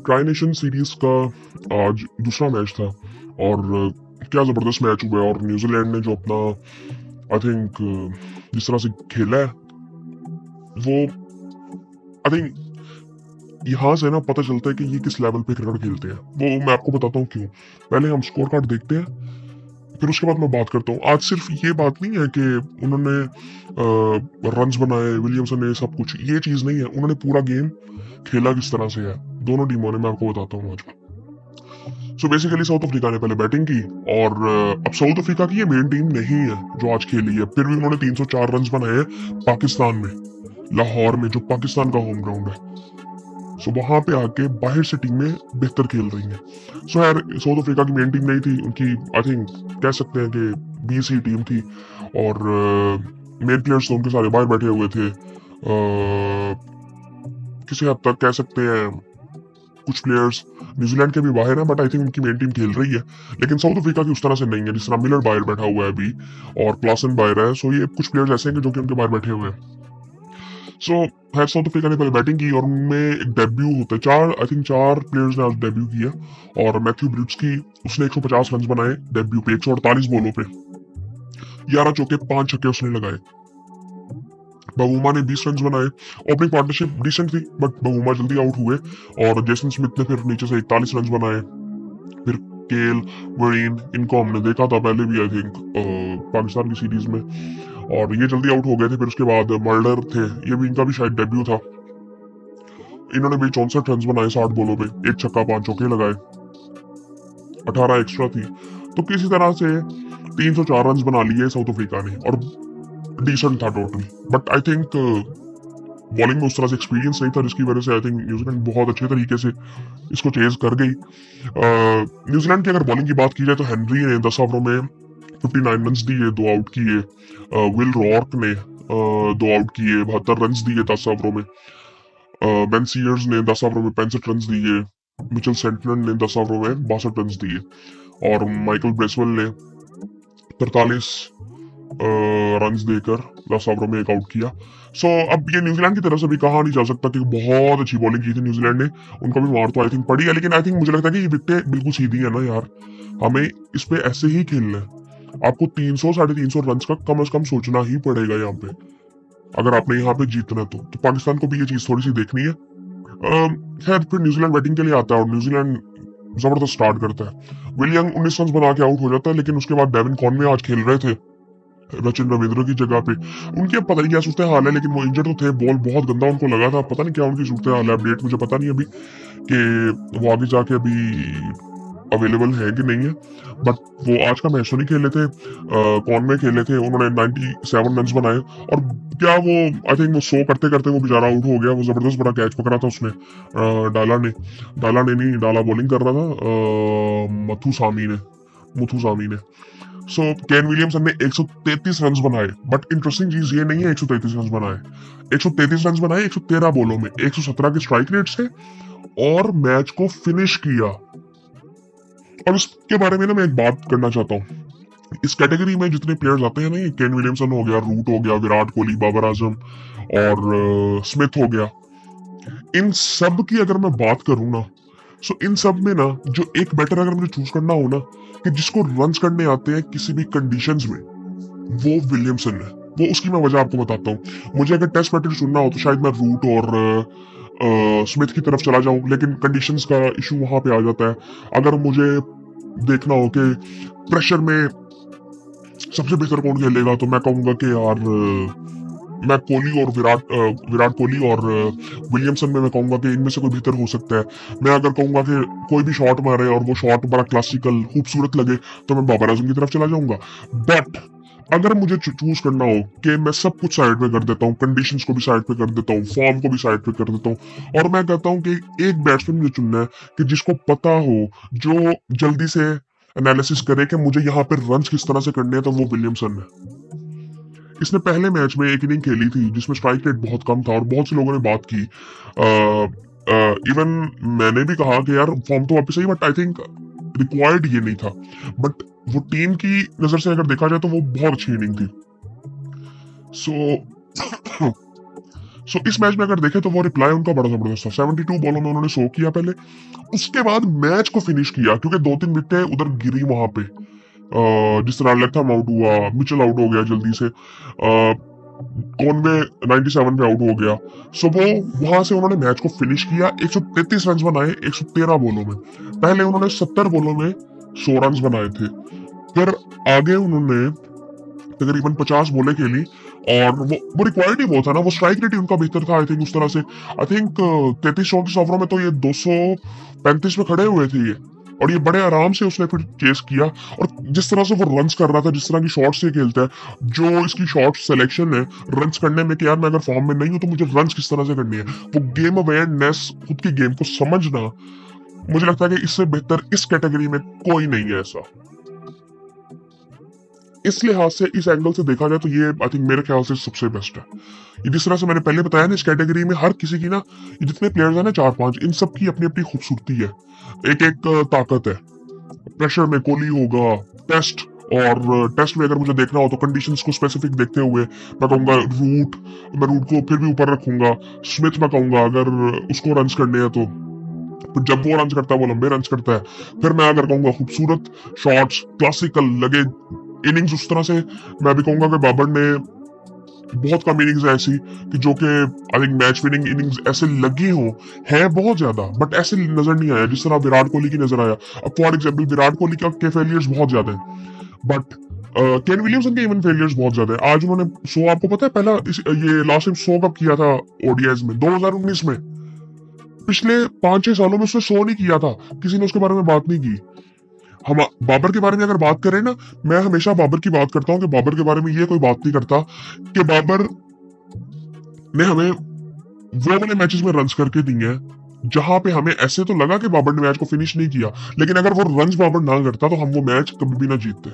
Tri nation series का आज दूसरा मैच था और क्या जबरदस्त मैच हुआ है। और न्यूजीलैंड ने जो अपना आई थिंक जिस तरह से खेला है वो आई थिंक यहाँ से ना पता चलता है कि ये किस लेवल पे क्रिकेट खेलते हैं। वो मैं आपको बताता हूँ क्यों। पहले हम स्कोर कार्ड देखते हैं, फिर उसके बाद मैं बात करता हूँ। आज सिर्फ ये बात नहीं है कि उन्होंने रन्स बनाए, विलियमसन ने सब कुछ, ये चीज नहीं है। उन्होंने पूरा गेम खेला किस तरह से है दोनों टीमों ने, मैं आपको बताता हूँ आज। सो बेसिकली साउथ अफ्रीका ने पहले बैटिंग की और अब साउथ अफ्रीका की ये मेन टीम नहीं है जो आज खेली है, फिर भी उन्होंने 304 रन बनाए पाकिस्तान में, लाहौर में, जो पाकिस्तान का होम ग्राउंड है। सो वहां पे आके बाहर से टीमें बेहतर खेल रही हैं। सो यार साउथ अफ्रीका की मेन टीम नहीं थी, उनकी आई थिंक कह सकते हैं कि बीसी टीम थी और मेन प्लेयर्स तो उनके सारे बाहर बैठे हुए थे। किसी हद तक कह सकते हैं कुछ प्लेयर्स न्यूजीलैंड के भी बाहर हैं, बट आई थिंक उनकी मेन टीम खेल रही है। लेकिन साउथ अफ्रीका की उस तरह से नहीं है, जिस तरह मिलर बाहर बैठा हुआ है अभी और क्लासन बाहर है। सो ये कुछ प्लेयर्स ऐसे हैं जो कि उनके बाहर बैठे हुए हैं। सो खैर साउथ अफ्रीका ने पहले बैटिंग की और उनमें एक डेब्यू होता है। चार प्लेयर्स ने आज डेब्यू किया और मैथ्यू ब्रिड्सकी उसने 150 रन बनाए डेब्यू पे 148 बॉलों पे, 11 चौके 5 छक्के उसने लगाए। बवुमा ने 20 रन बनाए। ओपनिंग पार्टनरशिप डिसेंट थी बट बवुमा जल्दी आउट हुए और जेसन स्मिथ ने फिर नीचे से 41 रन बनाए। फिर केल वरीन, इनको हमने देखा था पहले भी आई थिंक पाकिस्तान की सीरीज में, और ये जल्दी आउट हो गए थे। फिर उसके बाद मर्डर थे, ये भी इनका भी शायद डेब्यू था। इन्होंने भी 64 रन बनाए 60 बॉलों पे, 1 छक्का 5 चौके लगाए, 18 एक्स्ट्रा थी। तो किसी तरह से 304 रन बना लिए साउथ अफ्रीका ने और डिसेंट था total. But I think bowling में उस तरह से एक्सपीरियंस नहीं था, जिसकी वजह से आई थिंक न्यूजीलैंड बहुत अच्छे तरीके से इसको चेज कर गई। न्यूजीलैंड की अगर बॉलिंग की बात की जाए तो हेनरी ने 10 ओवरों में 59 रन दिए, 2 आउट किए। विल रॉर्क ने 2 आउट किए, 72 रन दिए 10 ओवरों में। बेन सीयर्स ने 10 ओवरों में 65 रन दिए। मिचेल सेंटनर ने 10 ओवरों में 62 रन दिए और माइकल ब्रेसवेल ने 43 रन देकर 10 ओवरों में 1 आउट किया। सो अब ये न्यूजीलैंड की तरफ से भी कहा नहीं जा सकता कि बहुत अच्छी बॉलिंग की थी न्यूजीलैंड ने, उनको भी मार तो आई थिंक पड़ी है। लेकिन आई थिंक मुझे लगता है कि ये विकेटें बिल्कुल सीधी है ना यार, हमें इस पे ऐसे ही खेलना है। आपको 300 350 रन का कम से कम सोचना ही पड़ेगा यहाँ पे, अगर आपने यहाँ पे जीतना तो पाकिस्तान को भी ये चीज थोड़ी सी देखनी है। खैर फिर न्यूजीलैंड बैटिंग के लिए आता है और न्यूजीलैंड जबरदस्त स्टार्ट करता है। विलियम 19 रन बना के आउट हो जाता है, लेकिन उसके बाद डेविन कॉनवे आज खेल रहे थे सचिन रविंद्र की जगह पे। उनकी अब पता नहीं क्या सूरत हाल है, लेकिन वो इंजर्ड तो थे, बॉल बहुत गंदा उनको लगा था, पता नहीं क्या उनकी सूरत हाल है। अपडेट मुझे पता नहीं अभी कि वो आगे जाके अभी अवेलेबल है कि नहीं है, बट वो आज का मैच तो नहीं खेले थे, कौन में खेले थे। उन्होंने 97 रन बनाए और क्या वो आई थिंक वो 100 करते करते वो बेचारा आउट हो गया। वो जबरदस्त बड़ा कैच पकड़ा था उसने, डाला ने नहीं, डाला बॉलिंग कर रहा था मुथु सामी ने। सो केन विलियमसन ने 133 रन बनाए, बट इंटरेस्टिंग चीज ये नहीं है 133 रन बनाए, 133 रन बनाए 113 बॉलों में, 117 के स्ट्राइक रेट से और मैच को फिनिश किया। और इसके बारे में ना मैं एक बात करना चाहता हूँ। इस कैटेगरी में जितने प्लेयर्स आते हैं ना, ये केन विलियमसन हो गया, रूट हो गया, विराट कोहली, बाबर आजम और स्मिथ हो गया, इन सब की अगर मैं बात करूं ना, सो इन सब में ना जो एक बैटर अगर मुझे चूज करना हो ना कि जिसको रन्स करने आते हैं किसी भी कंडीशंस में, वो विलियमसन है। वो उसकी मैं वजह आपको बताता हूँ। मुझे अगर टेस्ट बैटर चुनना हो तो शायद मैं रूट और स्मिथ की तरफ चला जाऊं, लेकिन कंडीशंस का इशू वहां पे आ जाता है। अगर मुझे देखना हो कि प्रेशर में सबसे बेहतर कौन खेलेगा, तो मैं कहूंगा कि यार मैं कोहली और विराट कोहली और विलियमसन में मैं कहूंगा कि इनमें से कोई बेहतर हो सकता है। मैं अगर कहूंगा कि कोई भी शॉट मारे और वो शॉट बड़ा क्लासिकल खूबसूरत लगे तो मैं बाबर आजम की तरफ चला जाऊंगा। बट अगर मुझे चूज करना हो कि मैं सब कुछ साइड पे कर देता हूँ, कंडीशंस को भी साइड पे कर देता हूँ, फॉर्म को भी साइड पे कर देता हूँ, और मैं कहता हूँ कि एक बैट्समैन मुझे चुनना है कि जिसको पता हो, जो जल्दी से एनालिसिस करे कि मुझे यहाँ पे रन किस तरह से करने हैं, तो वो विलियमसन है। इसने पहले मैच में एक इनिंग खेली थी जिसमें स्ट्राइक रेट बहुत कम था और बहुत से लोगों ने बात की, इवन मैंने भी कहा कि यार फॉर्म तो वापस सही, बट आई थिंक रिक्वायर्ड ये नहीं था। बट वो टीम की नजर से अगर देखा जाए तो वो बहुत अच्छी इनिंग थी। सो सो इस मैच में अगर देखें तो वो रिप्लाई उनका बड़ा जबरदस्त था। 72 बॉलों में उन्होंने 100 किया पहले, उसके बाद मैच को फिनिश किया क्योंकि 2-3 विकेटें उधर गिरी वहां पे। जिस तरह लेथम आउट हुआ, मिचेल आउट हो गया जल्दी से, कॉनवे 97 पे आउट हो गया। सो वो वहां से उन्होंने मैच को फिनिश किया, 133 रन बनाए 113 बॉलों में। पहले उन्होंने 70 बॉलों में 100 रन बनाए थे, फिर आगे उन्होंने तकरीबन 50 बॉलें खेली और वो रिक्वायर्ड ही वो था ना, वो स्ट्राइक रेट ही उनका बेहतर था आई थिंक उस तरह से। आई थिंक 33-34 ओवरों में तो ये 235 पे खड़े हुए थे ये, और ये बड़े आराम से उसने फिर चेस किया। और जिस तरह से वो रन्स कर रहा था, जिस तरह की शॉट से खेलता है, जो इसकी शॉट सिलेक्शन है रन्स करने में कि यार मैं अगर फॉर्म में नहीं हूं तो मुझे रन्स किस तरह से करनी है, वो गेम अवेयरनेस, खुद की गेम को समझना, मुझे लगता है कि इससे बेहतर इस कैटेगरी में कोई नहीं है ऐसा। इस लिहाज से, इस एंगल से देखा जाए तो ये आई थिंक मेरे ख्याल से सबसे बेस्ट है। ये जिस तरह से मैंने पहले बताया ना, इस कैटेगरी में हर किसी की ना, ये जितने प्लेयर्स हैं ना 4-5, इन सब की अपनी अपनी खूबसूरती है, एक एक ताकत है। प्रेशर में कोहली होगा, टेस्ट, और टेस्ट में अगर मुझे देखना हो तो कंडीशंस को स्पेसिफिक देखते हुए मैं कहूंगा रूट, मैं रूट को फिर भी ऊपर रखूंगा। स्मिथ मैं कहूंगा अगर उसको रन्स करने हैं तो जब वो रन्स करता है वो लंबे रन्स करता है। फिर मैं अगर कहूंगा खूबसूरत शॉट्स, क्लासिकल लगे इनिंग्स, उस तरह से मैं भी कहूंगा कि बाबर ने बहुत कम इनिंग्स ऐसी कि जो कि I think match winning innings ऐसे लगी हो, है बहुत ज्यादा, बट ऐसे नजर नहीं आया जिस तरह विराट कोहली की नजर आया। अब फॉर एग्जाम्पल विराट कोहली के फेलियर्स बहुत ज्यादा है, बट केन विलियमसन के इवन फेलियर्स बहुत ज्यादा है। आज उन्होंने 100, आपको पता है पहला ये लास्ट टाइम 100 कब किया था ओडीआईज में? 2019 में। पिछले 5-6 सालों में उसने 100 नहीं किया था, किसी ने उसके बारे में बात नहीं की। हम बाबर के बारे में अगर बात करें ना, मैं हमेशा बाबर की बात करता हूँ कि बाबर के बारे में ये कोई बात नहीं करता कि बाबर ने हमें वो वाले मैचेस में रन्स करके दिए हैं जहां पे हमें ऐसे तो लगा कि बाबर ने मैच को फिनिश नहीं किया, लेकिन अगर वो रन्स बाबर ना करता तो हम वो मैच कभी भी ना जीतते।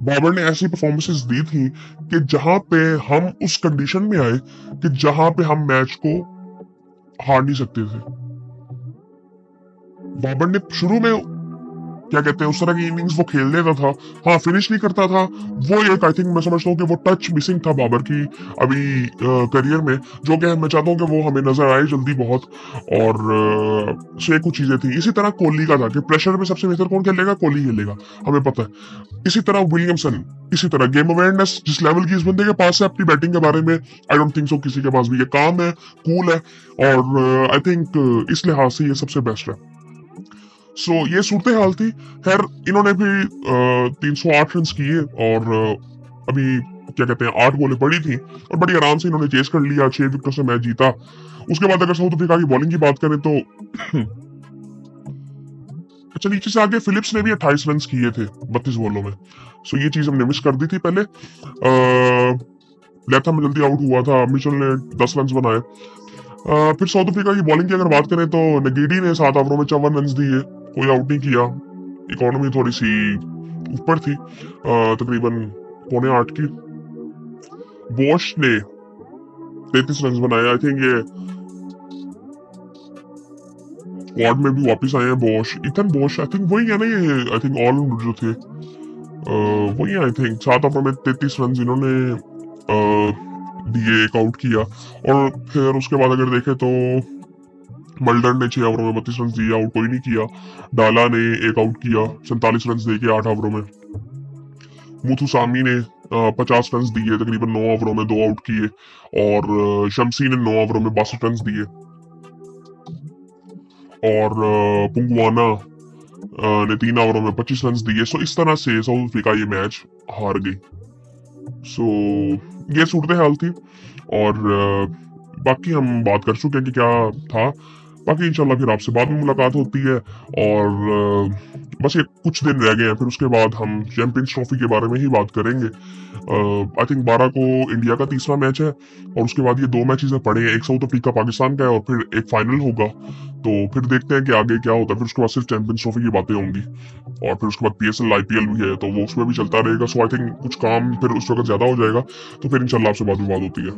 बाबर ने ऐसी परफॉर्मेंसेस दी थी कि जहां पे हम उस कंडीशन में आए कि जहां पे हम मैच को हार नहीं सकते थे। बाबर ने शुरू में क्या कहते हैं उस तरह की इनिंग्स वो खेल लेता था, हाँ फिनिश नहीं करता था। वो एक आई थिंक मैं समझता हूँ कि वो टच मिसिंग था बाबर की अभी करियर में, जो कि मैं चाहता हूँ कि वो हमें नजर आए जल्दी बहुत। और से कुछ चीजें थी। इसी तरह कोहली का था कि प्रेशर में सबसे बेहतर कौन खेलेगा, कोहली खेलेगा, हमें पता है। इसी तरह विलियमसन, इसी तरह गेम अवेयरनेस जिस लेवल की इस बंदे के पास है अपनी बैटिंग के बारे में, आई डोंट थिंक सो किसी के पास भी। ये काम है, कूल है, और आई थिंक इस लिहाज से ये सबसे बेस्ट है। सो ये सूरत हाल थी। खैर इन्होंने भी 308 रन किए और अभी क्या कहते हैं 8 बॉलें पड़ी थी और बड़ी आराम से इन्होंने चेस कर लिया, 6 विकेटों से मैच जीता। उसके बाद अगर साउथ अफ्रीका की बॉलिंग की बात करें तो अच्छा, नीचे से आगे फिलिप्स ने भी 28 रन किए थे 32 बॉलों में। सो ये चीज हमने मिस कर दी थी पहले। लेथम जल्दी आउट हुआ था, मिचेल ने 10 रन बनाए। फिर साउथ अफ्रीका की बॉलिंग की अगर बात करें तो नगीडी ने 7 ओवरों में 54 रन दिए, कोई आउट नहीं किया। इकोनॉमी थोड़ी सी ऊपर थी, तकरीबन 7.25 की। बोश ने 33 रन बनाए। आई थिंक ये स्क्वाड में भी वापस आए हैं बोश, इथन बोश, आई थिंक वही है ना ये, आई थिंक ऑल जो थे वही आई थिंक। 7 ओवर में 33 रन इन्होंने दिए, एक आउट किया। और फिर उसके बाद अगर देखें तो मल्डर ने 6 ओवरों में 32 रन दिए, आउट कोई नहीं किया। डाला ने एक आउट किया 47 रन दे के 8 ओवरों में। मुथुसामी ने 50 रन दिए, तकरीबन 9 ओवरों में 2 आउट किए। और शमसी ने 9 ओवरों में 62 रन दिए। और पुंगवाना ने 3 ओवरों में 25 रन दिए। सो इस तरह से साउथ अफ्रीका ये मैच हार गई। सो ये सूरत हाल थी। और बाकी हम बात कर चुके हैं कि क्या था। बाकी इंशाल्लाह फिर आपसे बाद में मुलाकात होती है। और बस ये कुछ दिन रह गए हैं, फिर उसके बाद हम चैंपियंस ट्रॉफी के बारे में ही बात करेंगे। आई थिंक 12 को इंडिया का तीसरा मैच है और उसके बाद ये 2 मैचेस पड़े हैं, एक साउथ अफ्रीका पाकिस्तान का है और फिर एक फाइनल होगा। तो फिर देखते हैं कि आगे क्या होता है। फिर उसके बाद सिर्फ चैंपियंस ट्रॉफी की बातें होंगी और फिर उसके बाद पीएसएल आईपीएल भी है, तो वो उसमें भी चलता रहेगा। सो आई थिंक कुछ काम फिर उस वक्त ज्यादा हो जाएगा। तो फिर इंशाल्लाह आपसे बात होती है।